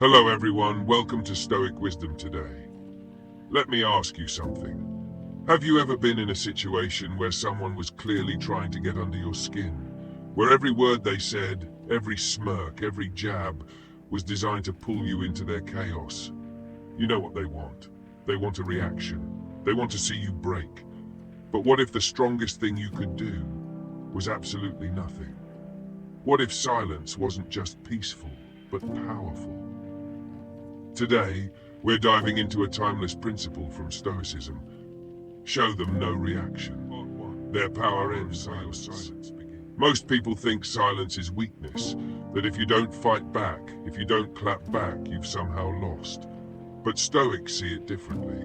Hello everyone, welcome to Stoic Wisdom today. Let me ask you something. Have you ever been in a situation where someone was clearly trying to get under your skin? Where every word they said, every smirk, every jab was designed to pull you into their chaos? You know what they want. They want a reaction. They want to see you break. But what if the strongest thing you could do was absolutely nothing? What if silence wasn't just peaceful, but powerful? Today, we're diving into a timeless principle from Stoicism. Show them no reaction. Their power ends where your silence begins. Most people think silence is weakness, that if you don't fight back, if you don't clap back, you've somehow lost. But Stoics see it differently.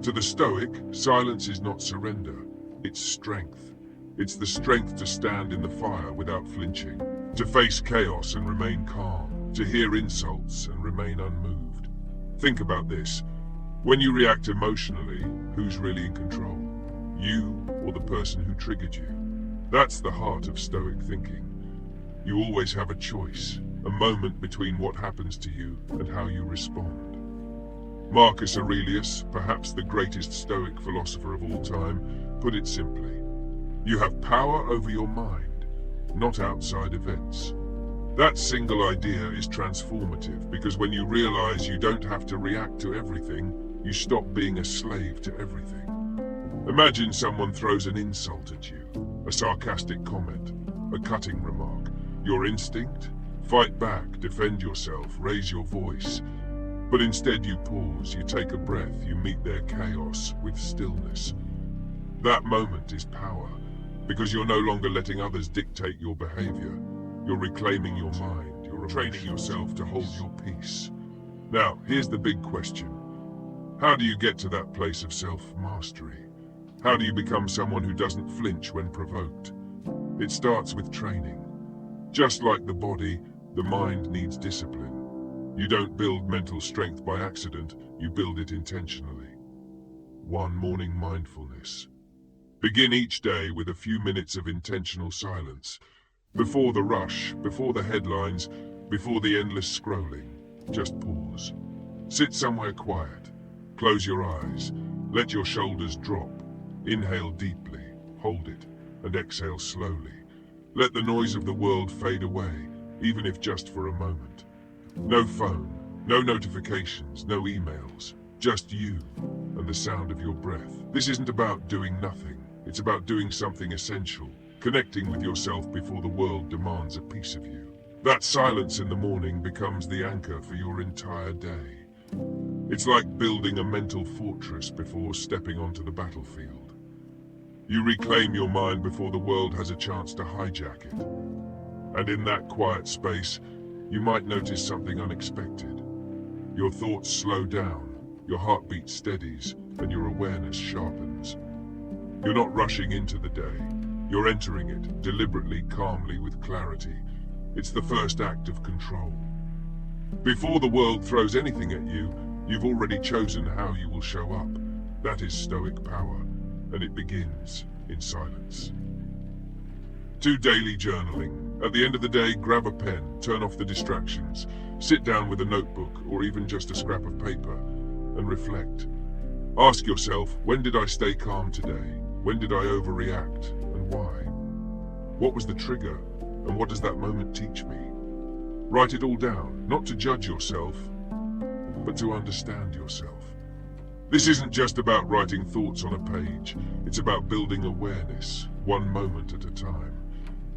To the Stoic, silence is not surrender, it's strength. It's the strength to stand in the fire without flinching, to face chaos and remain calm, to hear insults and remain unmoved. Think about this. When you react emotionally, who's really in control? You or the person who triggered you? That's the heart of Stoic thinking. You always have a choice, a moment between what happens to you and how you respond. Marcus Aurelius, perhaps the greatest Stoic philosopher of all time, put it simply. You have power over your mind, not outside events. That single idea is transformative because when you realize you don't have to react to everything, you stop being a slave to everything. Imagine someone throws an insult at you, a sarcastic comment, a cutting remark. Your instinct? Fight back, defend yourself, raise your voice. But instead you pause, you take a breath, you meet their chaos with stillness. That moment is power, because you're no longer letting others dictate your behavior. You're reclaiming your mind. You're training yourself to hold your peace. Now, here's the big question. How do you get to that place of self-mastery? How do you become someone who doesn't flinch when provoked? It starts with training. Just like the body, the mind needs discipline. You don't build mental strength by accident, you build it intentionally. One morning mindfulness. Begin each day with a few minutes of intentional silence. Before the rush, before the headlines, before the endless scrolling, just pause. Sit somewhere quiet. Close your eyes. Let your shoulders drop. Inhale deeply, hold it, and exhale slowly. Let the noise of the world fade away, even if just for a moment. No phone, no notifications, no emails. Just you and the sound of your breath. This isn't about doing nothing. It's about doing something essential, connecting with yourself before the world demands a piece of you. That silence in the morning becomes the anchor for your entire day. It's like building a mental fortress before stepping onto the battlefield. You reclaim your mind before the world has a chance to hijack it. And in that quiet space, you might notice something unexpected. Your thoughts slow down, your heartbeat steadies, and your awareness sharpens. You're not rushing into the day. You're entering it, deliberately, calmly, with clarity. It's the first act of control. Before the world throws anything at you, you've already chosen how you will show up. That is Stoic power, and it begins in silence. 2 daily journaling. At the end of the day, grab a pen, turn off the distractions, sit down with a notebook or even just a scrap of paper, and reflect. Ask yourself, when did I stay calm today? When did I overreact, and why? What was the trigger, and what does that moment teach me? Write it all down, not to judge yourself, but to understand yourself. This isn't just about writing thoughts on a page, it's about building awareness, one moment at a time.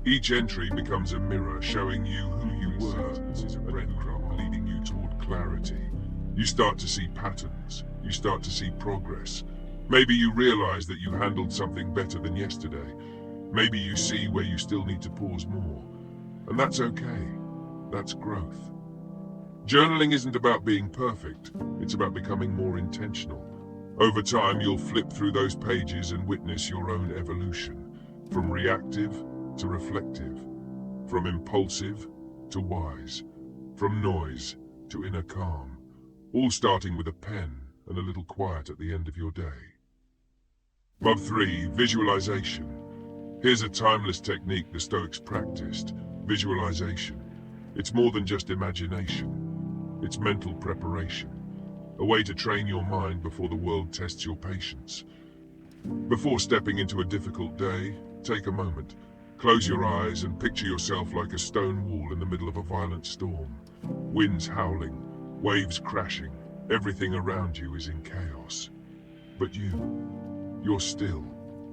Each entry becomes a mirror showing you who you were, a breadcrumb leading you toward clarity. You start to see patterns, you start to see progress. Maybe you realize that you handled something better than yesterday. Maybe you see where you still need to pause more. And that's okay. That's growth. Journaling isn't about being perfect. It's about becoming more intentional. Over time, you'll flip through those pages and witness your own evolution. From reactive to reflective. From impulsive to wise. From noise to inner calm. All starting with a pen and a little quiet at the end of your day. Bob 3. Visualization. Here's a timeless technique the Stoics practiced. Visualization. It's more than just imagination. It's mental preparation, a way to train your mind before the world tests your patience. Before stepping into a difficult day, take a moment. Close your eyes and picture yourself like a stone wall in the middle of a violent storm. Winds howling, waves crashing, everything around you is in chaos. But you're still,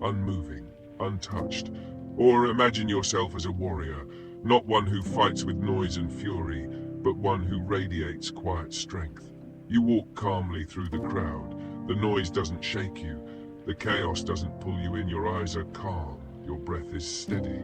unmoving, untouched. Or imagine yourself as a warrior, not one who fights with noise and fury, but one who radiates quiet strength. You walk calmly through the crowd. The noise doesn't shake you. The chaos doesn't pull you in. Your eyes are calm. Your breath is steady.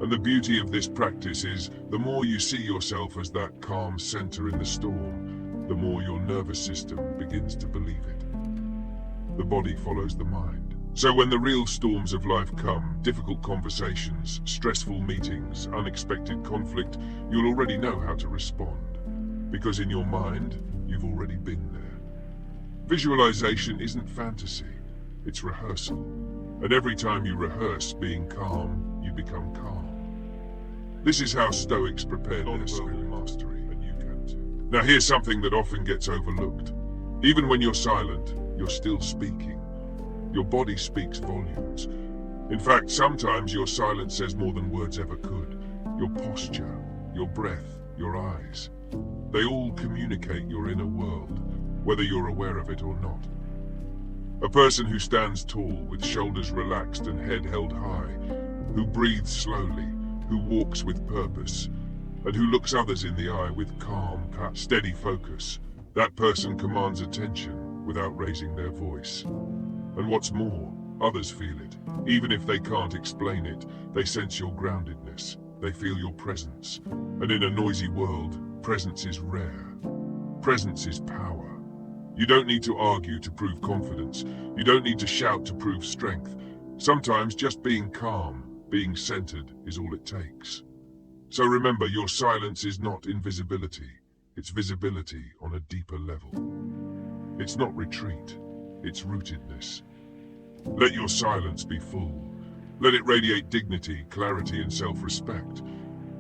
And the beauty of this practice is, the more you see yourself as that calm center in the storm, the more your nervous system begins to believe it. The body follows the mind. So when the real storms of life come, difficult conversations, stressful meetings, unexpected conflict, you'll already know how to respond. Because in your mind, you've already been there. Visualization isn't fantasy, it's rehearsal. And every time you rehearse being calm, you become calm. This is how Stoics prepared their spirit mastery, and you can too. Now here's something that often gets overlooked. Even when you're silent, you're still speaking. Your body speaks volumes. In fact, sometimes your silence says more than words ever could. Your posture, your breath, your eyes. They all communicate your inner world, whether you're aware of it or not. A person who stands tall, with shoulders relaxed and head held high, who breathes slowly, who walks with purpose, and who looks others in the eye with calm, steady focus. That person commands attention without raising their voice. And what's more, others feel it. Even if they can't explain it, they sense your groundedness. They feel your presence. And in a noisy world, presence is rare. Presence is power. You don't need to argue to prove confidence. You don't need to shout to prove strength. Sometimes just being calm, being centered, is all it takes. So remember, your silence is not invisibility. It's visibility on a deeper level. It's not retreat. It's rootedness. Let your silence be full. Let it radiate dignity, clarity, and self-respect.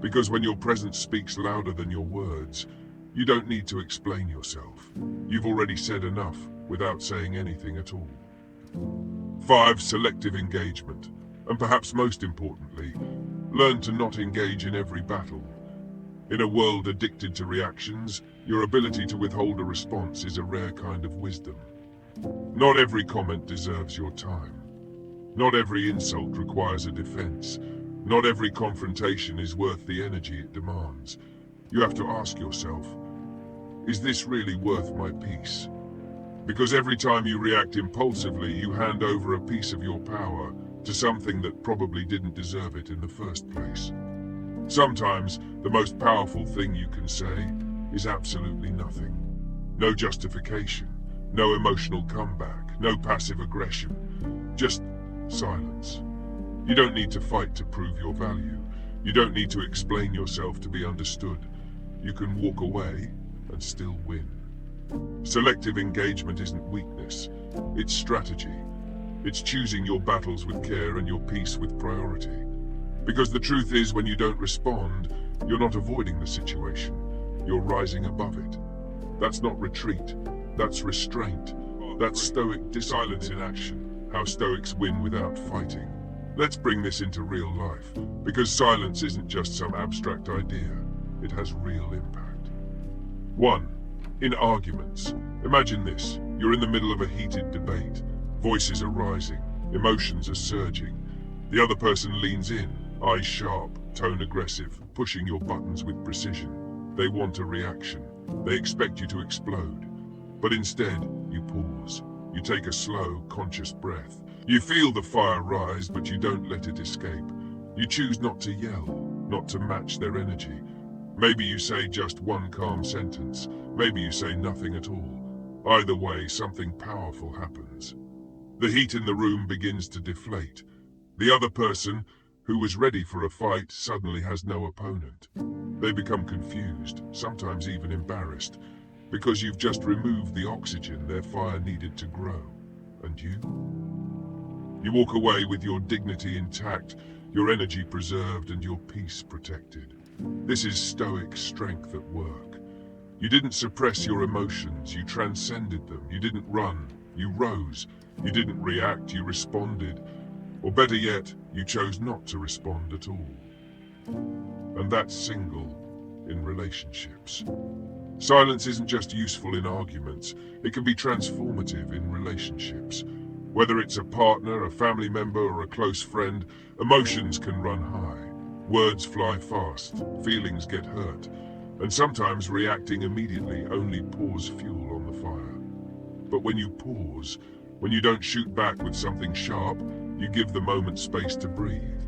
Because when your presence speaks louder than your words, you don't need to explain yourself. You've already said enough without saying anything at all. 5. Selective engagement. And perhaps most importantly, learn to not engage in every battle. In a world addicted to reactions, your ability to withhold a response is a rare kind of wisdom. Not every comment deserves your time. Not every insult requires a defense. Not every confrontation is worth the energy it demands. You have to ask yourself, is this really worth my peace? Because every time you react impulsively, you hand over a piece of your power to something that probably didn't deserve it in the first place. Sometimes, the most powerful thing you can say is absolutely nothing. No justification, no emotional comeback, no passive aggression, just silence. You don't need to fight to prove your value. You don't need to explain yourself to be understood. You can walk away and still win. Selective engagement isn't weakness, it's strategy. It's choosing your battles with care and your peace with priority. Because the truth is, when you don't respond, you're not avoiding the situation. You're rising above it. That's not retreat. That's restraint. That's Stoic silence in action. How Stoics win without fighting. Let's bring this into real life. Because silence isn't just some abstract idea. It has real impact. 1. In arguments. Imagine this. You're in the middle of a heated debate. Voices are rising. Emotions are surging. The other person leans in. Eyes sharp, tone aggressive, pushing your buttons with precision. They want a reaction. They expect you to explode. But instead, you pause. You take a slow, conscious breath. You feel the fire rise, but you don't let it escape. You choose not to yell, not to match their energy. Maybe you say just one calm sentence. Maybe you say nothing at all. Either way, something powerful happens. The heat in the room begins to deflate. The other person, who was ready for a fight, suddenly has no opponent. They become confused, sometimes even embarrassed, because you've just removed the oxygen their fire needed to grow. And you? You walk away with your dignity intact, your energy preserved, and your peace protected. This is Stoic strength at work. You didn't suppress your emotions, you transcended them. You didn't run, you rose. You didn't react, you responded. Or better yet, you chose not to respond at all. And that's single in relationships. Silence isn't just useful in arguments, it can be transformative in relationships. Whether it's a partner, a family member, or a close friend, emotions can run high. Words fly fast, feelings get hurt, and sometimes reacting immediately only pours fuel on the fire. But when you pause, when you don't shoot back with something sharp, you give the moment space to breathe.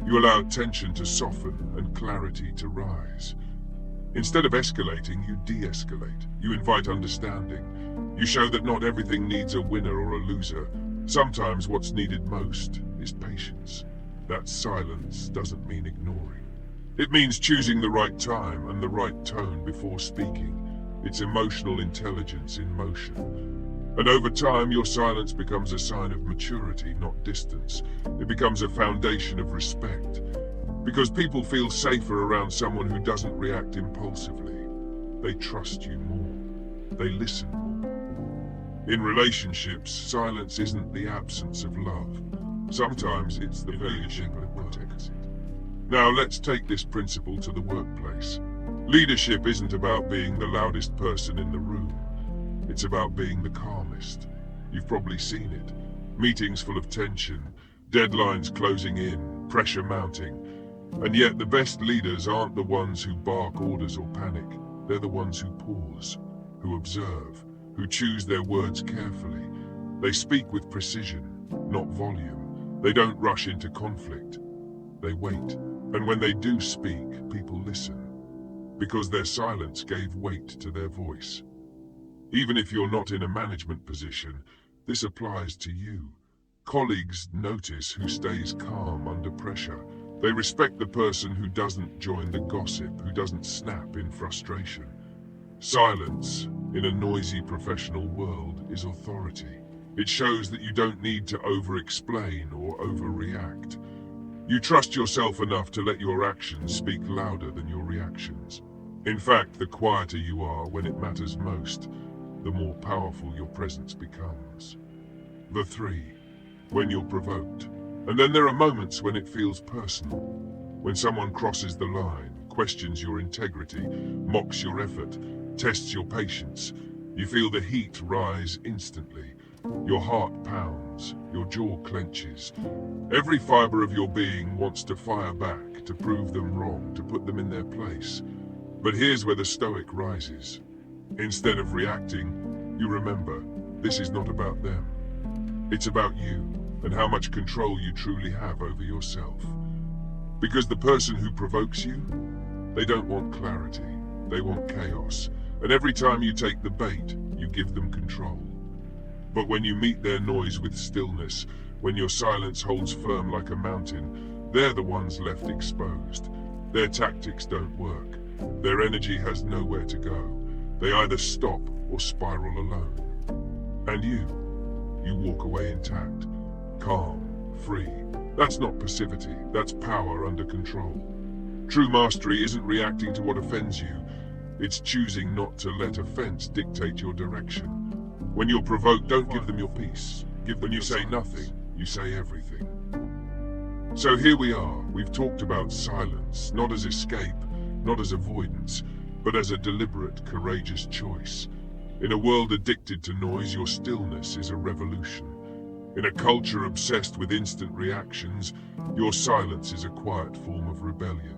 You allow tension to soften and clarity to rise. Instead of escalating, you de-escalate. You invite understanding. You show that not everything needs a winner or a loser. Sometimes what's needed most is patience. That silence doesn't mean ignoring. It means choosing the right time and the right tone before speaking. It's emotional intelligence in motion. And over time, your silence becomes a sign of maturity, not distance. It becomes a foundation of respect. Because people feel safer around someone who doesn't react impulsively. They trust you more. They listen more. In relationships, silence isn't the absence of love. Sometimes it's the very thing that protects it. Now let's take this principle to the workplace. Leadership isn't about being the loudest person in the room. It's about being the calmest. You've probably seen it. Meetings full of tension, deadlines closing in, pressure mounting. And yet the best leaders aren't the ones who bark orders or panic. They're the ones who pause, who observe, who choose their words carefully. They speak with precision, not volume. They don't rush into conflict. They wait. And when they do speak, people listen. Because their silence gave weight to their voice. Even if you're not in a management position, this applies to you. Colleagues notice who stays calm under pressure. They respect the person who doesn't join the gossip, who doesn't snap in frustration. Silence, in a noisy professional world, is authority. It shows that you don't need to over-explain or overreact. You trust yourself enough to let your actions speak louder than your reactions. In fact, the quieter you are when it matters most, the more powerful your presence becomes. The 3. When you're provoked. And then there are moments when it feels personal. When someone crosses the line, questions your integrity, mocks your effort, tests your patience. You feel the heat rise instantly. Your heart pounds, your jaw clenches. Every fiber of your being wants to fire back, to prove them wrong, to put them in their place. But here's where the Stoic rises. Instead of reacting, you remember, this is not about them. It's about you, and how much control you truly have over yourself. Because the person who provokes you, they don't want clarity, they want chaos. And every time you take the bait, you give them control. But when you meet their noise with stillness, when your silence holds firm like a mountain, they're the ones left exposed. Their tactics don't work. Their energy has nowhere to go. They either stop or spiral alone. And you walk away intact, calm, free. That's not passivity, that's power under control. True mastery isn't reacting to what offends you. It's choosing not to let offense dictate your direction. When you're provoked, don't give them your peace. When you say nothing, you say everything. So here we are. We've talked about silence, not as escape, not as avoidance, but as a deliberate, courageous choice. In a world addicted to noise, your stillness is a revolution. In a culture obsessed with instant reactions, your silence is a quiet form of rebellion.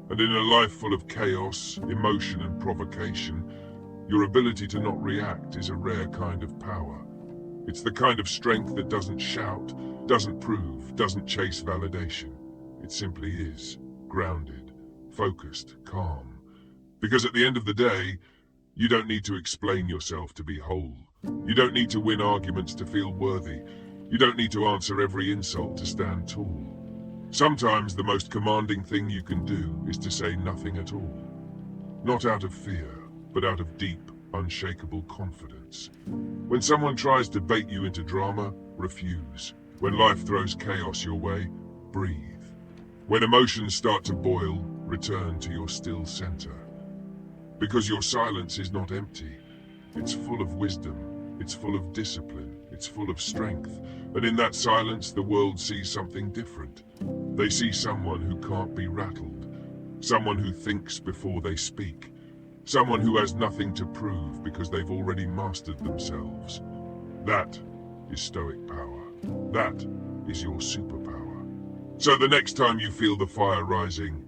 And in a life full of chaos, emotion and provocation, your ability to not react is a rare kind of power. It's the kind of strength that doesn't shout, doesn't prove, doesn't chase validation. It simply is, grounded, focused, calm. Because at the end of the day, you don't need to explain yourself to be whole. You don't need to win arguments to feel worthy. You don't need to answer every insult to stand tall. Sometimes the most commanding thing you can do is to say nothing at all. Not out of fear, but out of deep, unshakable confidence. When someone tries to bait you into drama, refuse. When life throws chaos your way, breathe. When emotions start to boil, return to your still center. Because your silence is not empty. It's full of wisdom, it's full of discipline, it's full of strength. And in that silence, the world sees something different. They see someone who can't be rattled, someone who thinks before they speak, someone who has nothing to prove because they've already mastered themselves. That is Stoic power. That is your superpower. So the next time you feel the fire rising,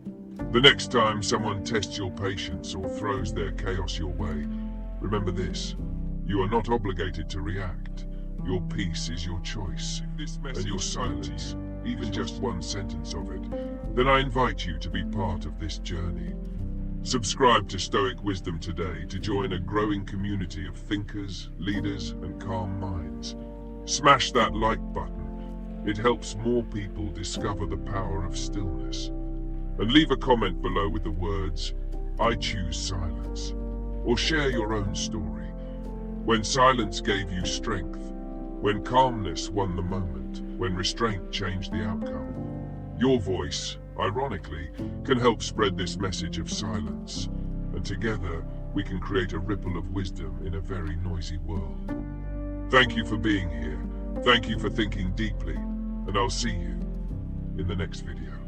the next time someone tests your patience or throws their chaos your way, remember this: you are not obligated to react. Your peace is your choice, and your silence, even just one sentence of it, then I invite you to be part of this journey. Subscribe to Stoic Wisdom today to join a growing community of thinkers, leaders, and calm minds. Smash that like button. It helps more people discover the power of stillness. And leave a comment below with the words, "I choose silence." Or share your own story. When silence gave you strength, when calmness won the moment, when restraint changed the outcome. Your voice, ironically, can help spread this message of silence. And together, we can create a ripple of wisdom in a very noisy world. Thank you for being here. Thank you for thinking deeply. And I'll see you in the next video.